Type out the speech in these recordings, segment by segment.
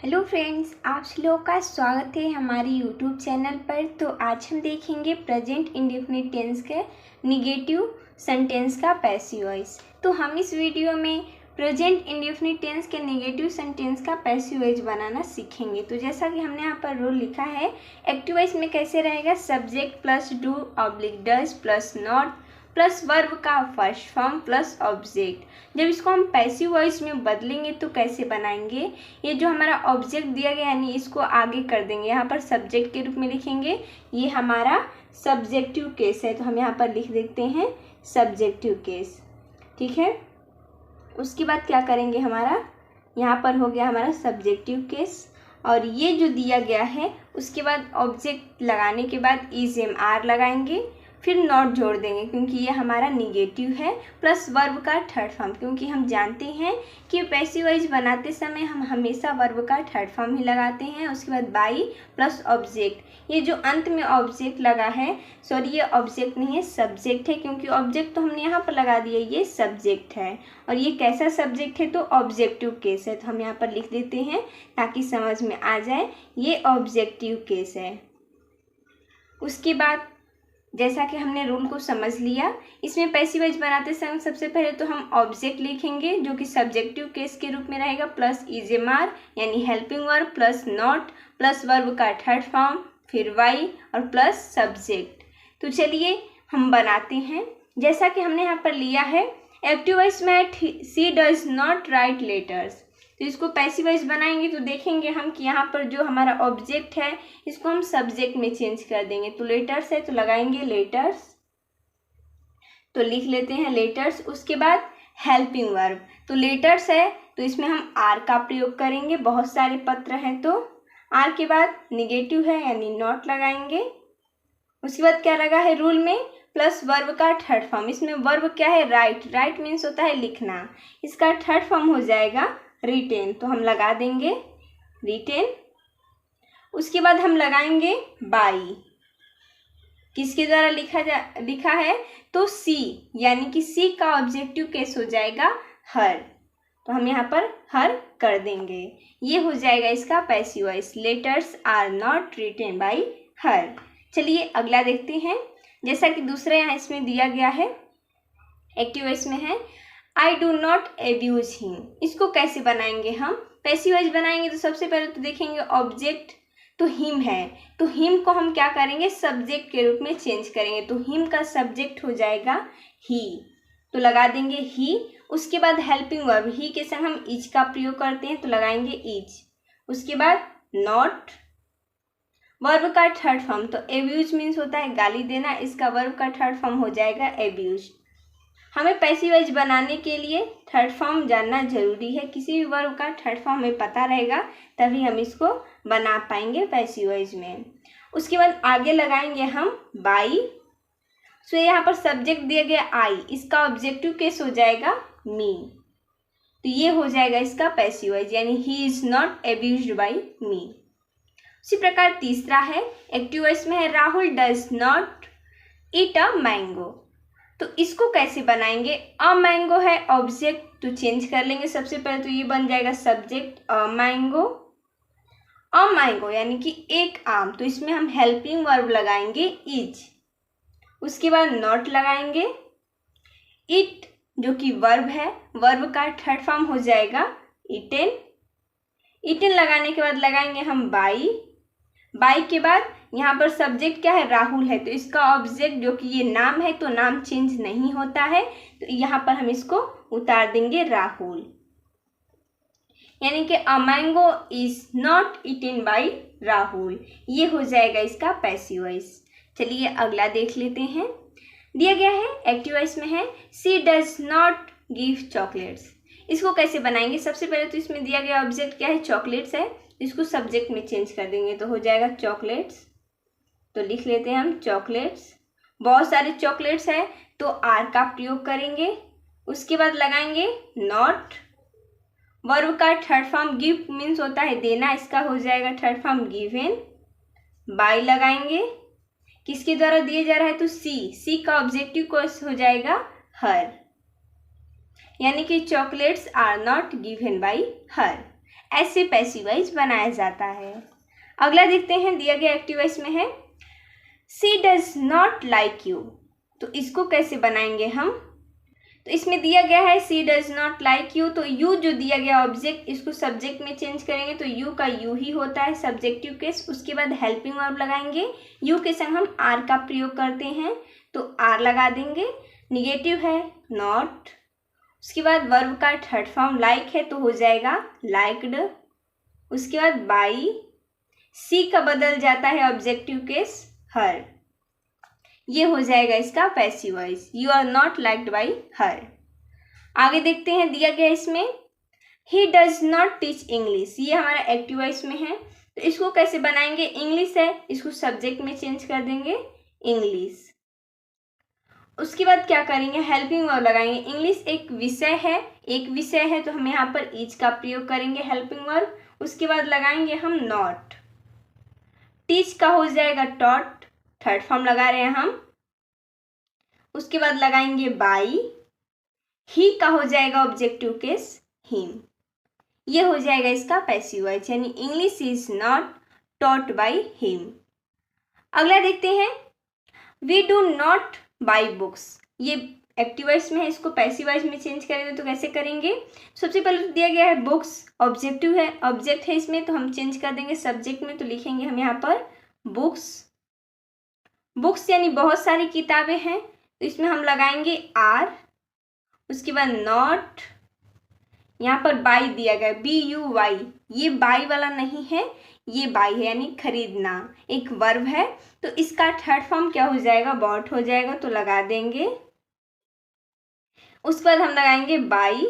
Hello friends, आप लोगों का स्वागत है हमारे यूट्यूब चैनल पर। तो आज हम देखेंगे प्रेजेंट इंडेफिनिट टेंस के निगेटिव सेंटेंस का पैसिव वॉइस। तो हम इस वीडियो में प्रेजेंट इंडेफिनिट टेंस के नेगेटिव सेंटेंस का पैसिव वॉइस बनाना सीखेंगे। तो जैसा कि हमने यहाँ पर रूल लिखा है, एक्टिव वॉइस में कैसे रहेगा, subject plus do oblique does plus not plus verb का फर्स्ट फॉर्म प्लस ऑब्जेक्ट। जब इसको हम पैसिव वॉइस में बदलेंगे तो कैसे बनाएंगे, ये जो हमारा ऑब्जेक्ट दिया गया यानी इसको आगे कर देंगे, यहाँ पर सब्जेक्ट के रूप में लिखेंगे। ये हमारा सब्जेक्टिव केस है, तो हम यहाँ पर लिख देते हैं सब्जेक्टिव केस, ठीक है। उसके बाद क्या करेंगे, हमारा यहाँ पर हो गया हमारा सब्जेक्टिव केस, और ये जो दिया गया है उसके बाद ऑब्जेक्ट लगाने के बाद इज एम आर लगाएंगे, फिर नॉट जोड़ देंगे क्योंकि ये हमारा निगेटिव है, प्लस वर्ब का थर्ड फॉर्म, क्योंकि हम जानते हैं कि पैसिव वॉइस बनाते समय हम हमेशा वर्ब का थर्ड फॉर्म ही लगाते हैं। उसके बाद बाई प्लस ऑब्जेक्ट, ये जो अंत में ऑब्जेक्ट लगा है, सॉरी ये ऑब्जेक्ट नहीं है सब्जेक्ट है, क्योंकि ऑब्जेक्ट तो हमने यहाँ पर लगा दिया, ये सब्जेक्ट है। और ये कैसा सब्जेक्ट है, तो ऑब्जेक्टिव केस है, तो हम यहाँ पर लिख देते हैं ताकि समझ में आ जाए ये ऑब्जेक्टिव केस है। उसके बाद जैसा कि हमने रूल को समझ लिया, इसमें पैसिव वॉइस बनाते समय सबसे पहले तो हम ऑब्जेक्ट लिखेंगे जो कि सब्जेक्टिव केस के रूप में रहेगा, प्लस इज एम आर यानी helping verb plus not plus verb का थर्ड फॉर्म, फिर वाई और प्लस सब्जेक्ट। तो चलिए हम बनाते हैं। जैसा कि हमने यहाँ पर लिया है एक्टिव वॉइस में सी डज नॉट राइट लेटर्स, तो इसको पैसिव वॉइस बनाएंगे तो देखेंगे हम कि यहाँ पर जो हमारा ऑब्जेक्ट है इसको हम सब्जेक्ट में चेंज कर देंगे। तो लेटर्स है तो लगाएंगे लेटर्स, तो लिख लेते हैं लेटर्स। उसके बाद हेल्पिंग वर्ब, तो लेटर्स है तो इसमें हम आर का प्रयोग करेंगे, बहुत सारे पत्र हैं तो आर के बाद निगेटिव है यानी नॉट लगाएंगे। उसके बाद क्या लगा है रूल में, प्लस वर्ब का थर्ड फॉर्म, इसमें वर्ब क्या है राइट, राइट मीन्स होता है लिखना, इसका थर्ड फॉर्म हो जाएगा रिटेन, तो हम लगा देंगे रिटेन। उसके बाद हम लगाएंगे बाई, किसके द्वारा लिखा है, तो सी यानी कि सी का ऑब्जेक्टिव केस हो जाएगा हर, तो हम यहाँ पर हर कर देंगे। ये हो जाएगा इसका passive voice, letters are not written by her. चलिए अगला देखते हैं। जैसा कि दूसरा यहाँ इसमें दिया गया है, एक्टिव वॉइस में है I do not abuse him, इसको कैसे बनाएंगे हम, पैसिव वॉइस बनाएंगे तो सबसे पहले तो देखेंगे ऑब्जेक्ट तो हिम है, तो हिम को हम क्या करेंगे सब्जेक्ट के रूप में चेंज करेंगे, तो हिम का सब्जेक्ट हो जाएगा ही, तो लगा देंगे ही। उसके बाद हेल्पिंग वर्ब, ही के संग हम इज का प्रयोग करते हैं तो लगाएंगे इज। उसके बाद नॉट वर्ब का थर्ड फॉर्म, तो एब्यूज मीन्स होता है गाली देना, इसका वर्ब का थर्ड फॉर्म हो जाएगा एब्यूज। हमें पैसिव वॉइस बनाने के लिए थर्ड फॉर्म जानना जरूरी है, किसी भी वर्ब का थर्ड फॉर्म हमें पता रहेगा तभी हम इसको बना पाएंगे पैसिव वॉइस में। उसके बाद आगे लगाएंगे हम बाई, सो यहाँ पर सब्जेक्ट दिया गया आई, इसका ऑब्जेक्टिव केस हो जाएगा मी, तो ये हो जाएगा इसका पैसिव वॉइस यानी ही इज नॉट एब्यूज्ड बाई मी। उसी प्रकार तीसरा है एक्टिव वॉइस में है Rahul does not eat a mango, तो इसको कैसे बनाएंगे, अ मैंगो है ऑब्जेक्ट तो चेंज कर लेंगे, सबसे पहले तो ये बन जाएगा सब्जेक्ट अ मैंगो यानी कि एक आम, तो इसमें हम हेल्पिंग वर्ब लगाएंगे इज। उसके बाद नॉट लगाएंगे, इट जो कि वर्ब है, वर्ब का थर्ड फॉर्म हो जाएगा इटेन, इटेन लगाने के बाद लगाएंगे हम बाई, बाई के बाद यहाँ पर सब्जेक्ट क्या है राहुल है, तो इसका ऑब्जेक्ट जो कि ये नाम है तो नाम चेंज नहीं होता है, तो यहाँ पर हम इसको उतार देंगे राहुल, यानी कि a mango is not eaten by Rahul. ये हो जाएगा इसका पैसिव वॉइस। चलिए अगला देख लेते हैं। दिया गया है एक्टिव वॉइस में है सी डज नॉट गिव चॉकलेट्स, इसको कैसे बनाएंगे, सबसे पहले तो इसमें दिया गया ऑब्जेक्ट क्या है चॉकलेट्स है, इसको सब्जेक्ट में चेंज कर देंगे तो हो जाएगा चॉकलेट्स, तो लिख लेते हैं हम चॉकलेट्स। बहुत सारे चॉकलेट्स है तो आर का प्रयोग करेंगे। उसके बाद लगाएंगे नॉट, वर्ब का थर्ड फॉर्म गिव मीन्स होता है देना, इसका हो जाएगा थर्ड फॉर्म गिवन। बाई लगाएंगे, किसके द्वारा दिया जा रहा है, तो सी का ऑब्जेक्टिव कोर्स हो जाएगा हर, यानी कि chocolates are not given by her. ऐसे पैसिव वॉइस बनाया जाता है। अगला देखते हैं, दिया गया एक्टिव वॉइस में है she does not like you. तो इसको कैसे बनाएंगे हम? तो इसमें दिया गया है she does not like you, तो यू जो दिया गया ऑब्जेक्ट, इसको सब्जेक्ट में चेंज करेंगे तो यू का यू ही होता है सब्जेक्टिव केस। उसके बाद हेल्पिंग वर्ब लगाएंगे, यू के संग हम आर का प्रयोग करते हैं तो आर लगा देंगे। निगेटिव है नॉट, उसके बाद वर्ब का थर्ड फॉर्म लाइक है तो हो जाएगा लाइक्ड। उसके बाद बाई, सी का बदल जाता है ऑब्जेक्टिव केस हर, ये हो जाएगा इसका passive voice, you are not liked by her. आगे देखते हैं, दिया गया इसमें ही डज नॉट टीच इंग्लिश, ये हमारा एक्टिव वॉइस में है तो इसको कैसे बनाएंगे? इंग्लिश है, इसको सब्जेक्ट में चेंज कर देंगे इंग्लिश। उसके बाद क्या करेंगे? हेल्पिंग वर्ब लगाएंगे। इंग्लिश एक विषय है तो हम यहाँ पर इज का प्रयोग करेंगे हेल्पिंग वर्ब। उसके बाद लगाएंगे हम नॉट, टीच का हो जाएगा टॉट, थर्ड फॉर्म लगा रहे हैं हम। उसके बाद लगाएंगे बाई, ही का हो जाएगा ऑब्जेक्टिव केस हिम, ये हो जाएगा इसका पैसिव वॉइस, यानी English is not taught by him. अगला देखते हैं, we do not buy books, ये एक्टिव वॉइस में है, इसको पैसिव वॉइस में चेंज करेंगे तो कैसे करेंगे? सबसे पहले तो दिया गया है बुक्स, ऑब्जेक्टिव है, ऑब्जेक्ट है इसमें तो हम चेंज कर देंगे सब्जेक्ट में, तो लिखेंगे हम यहाँ पर बुक्स। बुक्स यानी बहुत सारी किताबें हैं तो इसमें हम लगाएंगे आर। उसके बाद नॉट, यहाँ पर बाई दिया गया बी यू वाई, ये बाई वाला नहीं है, ये बाई है यानी खरीदना, एक वर्ब है तो इसका थर्ड फॉर्म क्या हो जाएगा? बॉट हो जाएगा तो लगा देंगे। उसके बाद हम लगाएंगे बाई,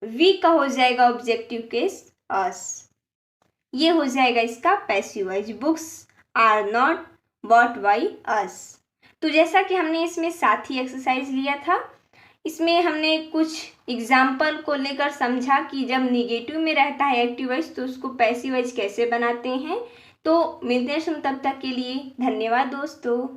वी का हो जाएगा ऑब्जेक्टिव केस अस, ये हो जाएगा इसका passive voice, books are not bought by us. तो जैसा कि हमने इसमें साथी एक्सरसाइज लिया था, इसमें हमने कुछ एग्जाम्पल को लेकर समझा कि जब निगेटिव में रहता है एक्टिव वॉइस तो उसको पैसिव वॉइस कैसे बनाते हैं। तो मिलते हैं तब तक के लिए, धन्यवाद दोस्तों।